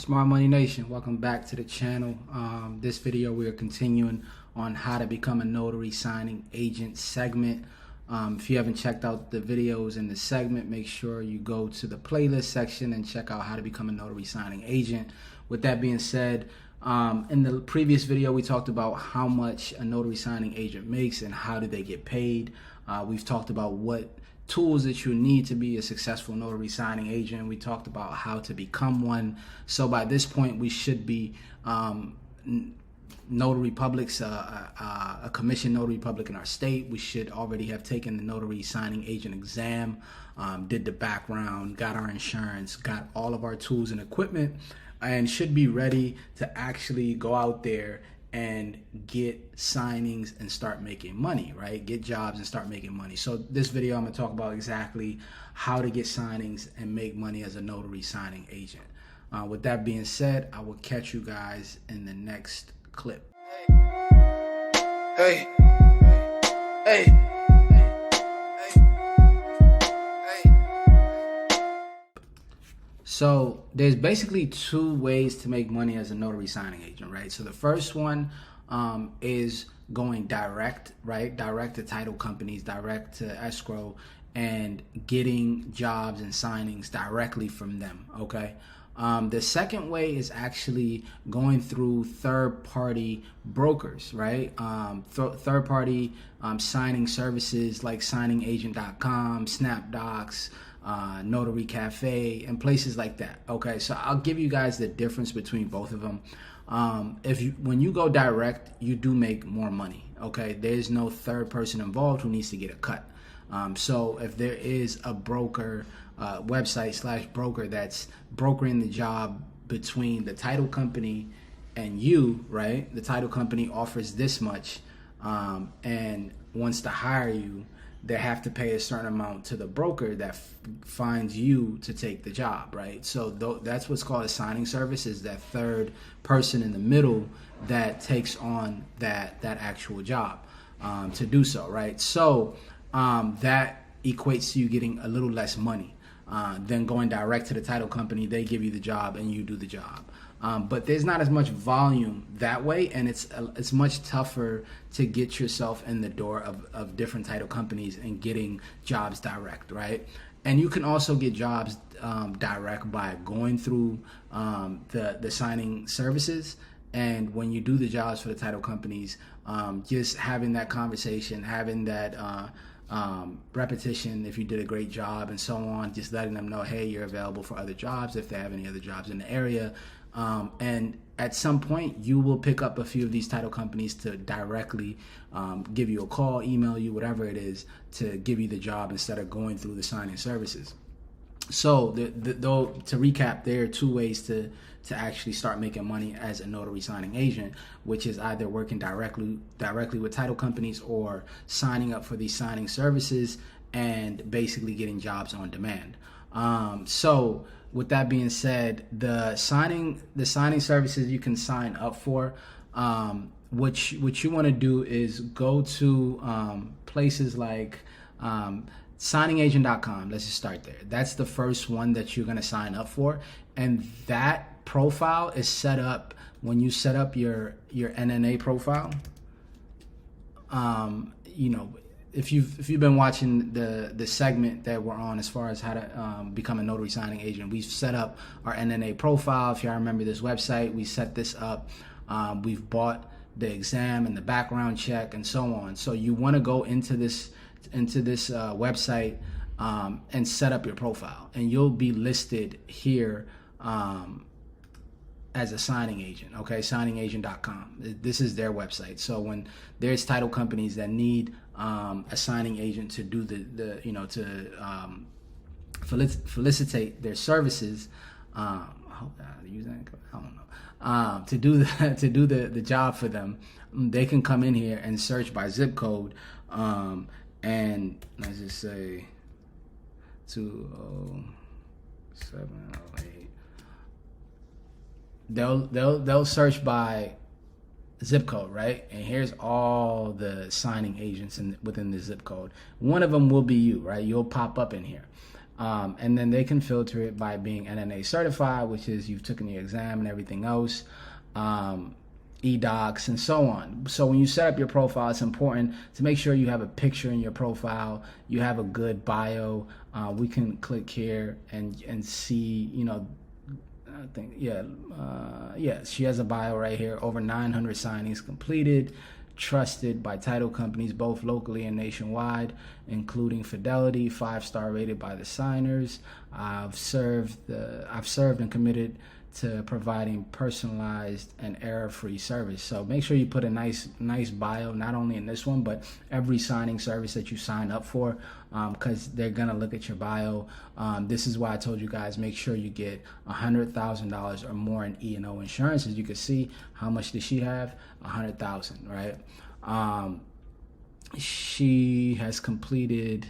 Smart Money Nation, welcome back to the channel. This video we are continuing on how to become a notary signing agent segment. If you haven't checked out the videos in the segment, make sure you go to the playlist section and check out how to become a notary signing agent. With that being said, in the previous video we talked about how much a notary signing agent makes and how do they get paid. We've talked about what tools that you need to be a successful notary signing agent. We talked about how to become one. So by this point, we should be notary publics, a commissioned notary public in our state. We should already have taken the notary signing agent exam, did the background, got our insurance, got all of our tools and equipment, and should be ready to actually go out there and get signings and start making money, right? Get jobs and start making money. So this video, I'm gonna talk about exactly how to get signings and make money as a notary signing agent. With that being said, I will catch you guys in the next clip. Hey, hey, hey. So there's basically two ways to make money as a notary signing agent, right? So the first one is going direct, right? Direct to title companies, direct to escrow, and getting jobs and signings directly from them, okay? The second way is actually going through third-party brokers, right? Third-party signing services like signingagent.com, SnapDocs, Notary Cafe, and places like that. Okay, so I'll give you guys the difference between both of them. When you go direct, you do make more money. Okay, there's no third person involved who needs to get a cut. So if there is a broker, website / broker that's brokering the job between the title company and you, right? The title company offers this much and wants to hire you. They have to pay a certain amount to the broker that finds you to take the job, right? So that's what's called a signing service, is that third person in the middle that takes on that actual job to do so, right? So that equates to you getting a little less money than going direct to the title company. They give you the job and you do the job. But there's not as much volume that way, and it's much tougher to get yourself in the door of different title companies and getting jobs direct, right? And you can also get jobs direct by going through the signing services. And when you do the jobs for the title companies, just having that conversation, having that repetition if you did a great job and so on, just letting them know, hey, you're available for other jobs if they have any other jobs in the area. And at some point you will pick up a few of these title companies to directly give you a call, email you, whatever it is, to give you the job instead of going through the signing services. So though, to recap, there are two ways to actually start making money as a notary signing agent, which is either working directly with title companies or signing up for these signing services and basically getting jobs on demand. So with that being said, the signing services you can sign up for, what you want to do is go to places like signingagent.com. Let's just start there. That's the first one that you're going to sign up for, and that profile is set up when you set up your NNA profile. If you've been watching the segment that we're on as far as how to become a notary signing agent, we've set up our NNA profile. If y'all remember this website, we set this up. We've bought the exam and the background check and so on. So you want to go into this website and set up your profile, and you'll be listed here as a signing agent. Okay, signingagent.com. This is their website. So when there's title companies that need a signing agent to do felicitate their services, I hope I use that. I don't know. To do the job for them, they can come in here and search by zip code, and let's just say 20708. They'll search by zip code, right? And here's all the signing agents within the zip code. One of them will be you, right? You'll pop up in here. And then they can filter it by being NNA certified, which is you've taken your exam and everything else, eDocs and so on. So when you set up your profile, it's important to make sure you have a picture in your profile, you have a good bio. We can click here and see, you know, I think, yeah, she has a bio right here. Over 900 signings completed, trusted by title companies both locally and nationwide, including Fidelity, 5-star rated by the signers. I've served and committed to providing personalized and error-free service. So make sure you put a nice bio, not only in this one, but every signing service that you sign up for, because they're gonna look at your bio. This is why I told you guys, make sure you get $100,000 or more in E&O insurance. As you can see, how much does she have? 100,000, right? She has completed.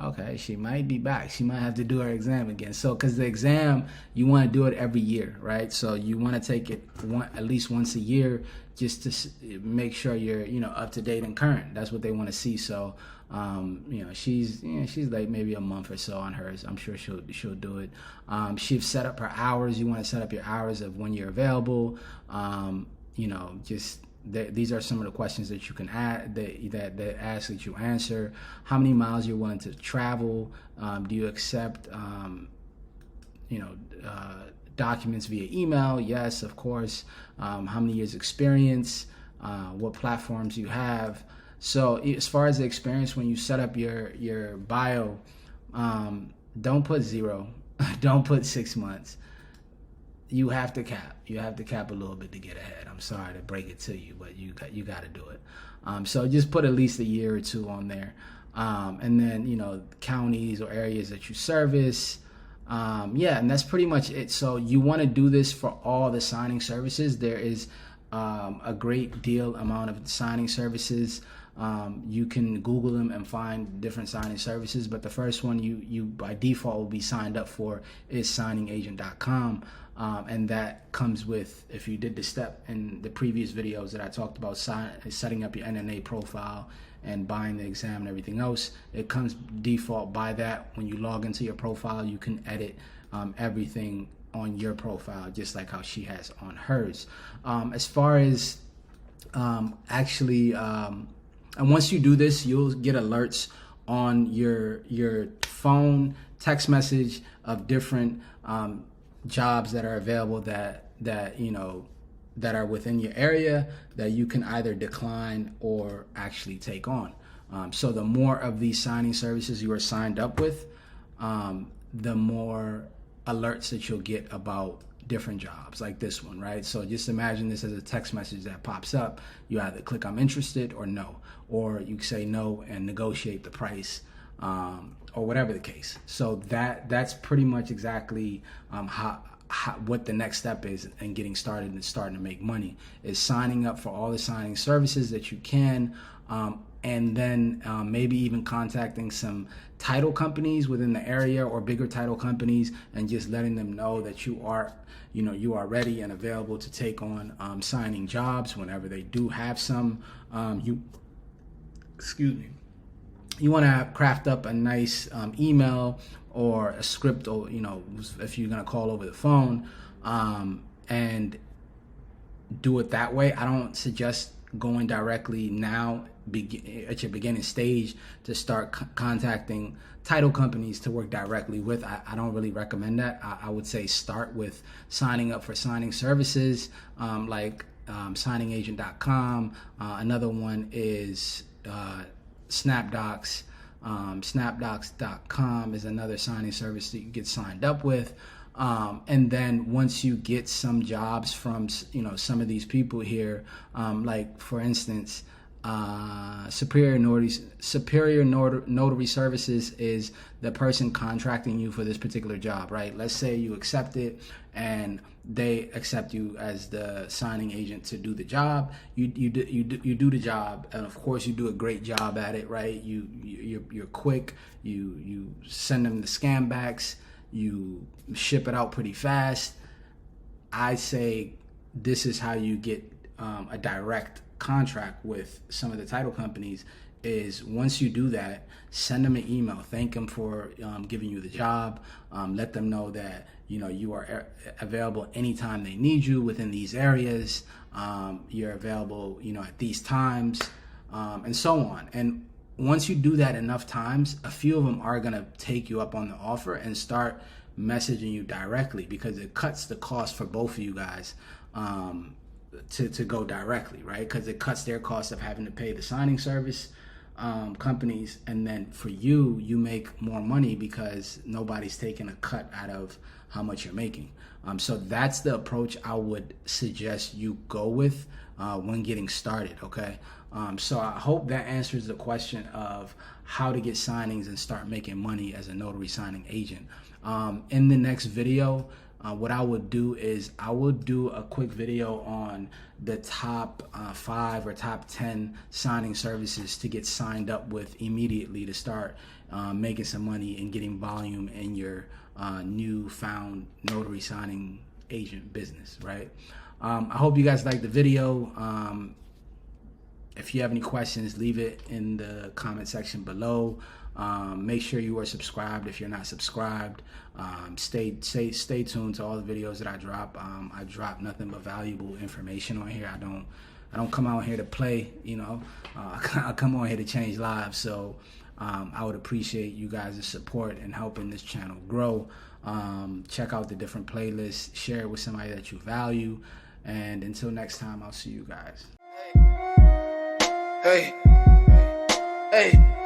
Okay, she might be back. She might have to do her exam again. So, because the exam, you want to do it every year, right? So you want to take it at least once a year, just to make sure you're, you know, up to date and current. That's what they want to see. So, you know, she's like maybe a month or so on hers. I'm sure she'll do it. She's set up her hours. You want to set up your hours of when you're available. You know, just. These are some of the questions that you can add that ask that you answer. How many miles you're willing to travel? Do you accept documents via email? Yes, of course. How many years experience? What platforms you have? So as far as the experience, when you set up your bio, don't put 0. Don't put 6 months. You have to cap. You have to cap a little bit to get ahead. I'm sorry to break it to you, but you got to do it. So just put at least a year or 2 on there, and then, you know, counties or areas that you service. Yeah, and that's pretty much it. So you want to do this for all the signing services. There is a great deal amount of signing services. You can Google them and find different signing services, but the first one you by default will be signed up for is signingagent.com. And that comes with, if you did the step in the previous videos that I talked about, setting up your NNA profile and buying the exam and everything else, it comes default by that. When you log into your profile, you can edit everything on your profile, just like how she has on hers. As far as and once you do this, you'll get alerts on your phone, text message of different jobs that are available that you know that are within your area that you can either decline or actually take on. So the more of these signing services you are signed up with, the more alerts that you'll get about different jobs like this one, right? So just imagine this as a text message that pops up. You either click I'm interested or no, or you say no and negotiate the price, or whatever the case. So that's pretty much exactly what the next step is in getting started and starting to make money, is signing up for all the signing services that you can, and then maybe even contacting some title companies within the area or bigger title companies and just letting them know that you are ready and available to take on signing jobs whenever they do have some. You want to craft up a nice email or a script, or, you know, if you're going to call over the phone, and do it that way. I don't suggest going directly now at your beginning stage to start contacting title companies to work directly with. I don't really recommend that. I would say start with signing up for signing services, like signingagent.com. Another one is SnapDocs. SnapDocs.com is another signing service that you get signed up with. And then once you get some jobs from, you know, some of these people here, like for instance, Superior Notary Services is the person contracting you for this particular job, right? Let's say you accept it and they accept you as the signing agent to do the job. You do the job, and of course you do a great job at it, right? You're quick. You send them the scan backs. You ship it out pretty fast. I say this is how you get a direct contract with some of the title companies, is once you do that, send them an email. Thank them for giving you the job. Let them know that you are available anytime they need you within these areas. You're available at these times, and so on. And once you do that enough times, a few of them are going to take you up on the offer and start messaging you directly, because it cuts the cost for both of you guys to go directly, right? Because it cuts their cost of having to pay the signing service companies, and then for you make more money because nobody's taking a cut out of how much you're making. So that's the approach I would suggest you go with when getting started, okay? So I hope that answers the question of how to get signings and start making money as a notary signing agent. In the next video, what I would do is I would do a quick video on the top 5 or top 10 signing services to get signed up with immediately to start making some money and getting volume in your newfound notary signing agent business, right? I hope you guys liked the video. If you have any questions, leave it in the comment section below. Make sure you are subscribed if you're not subscribed. Stay tuned to all the videos that I drop. I drop nothing but valuable information on here. I don't come out here to play, I come on here to change lives. So I would appreciate you guys' support in helping this channel grow. Check out the different playlists, share it with somebody that you value, and until next time, I'll see you guys. Hey, hey.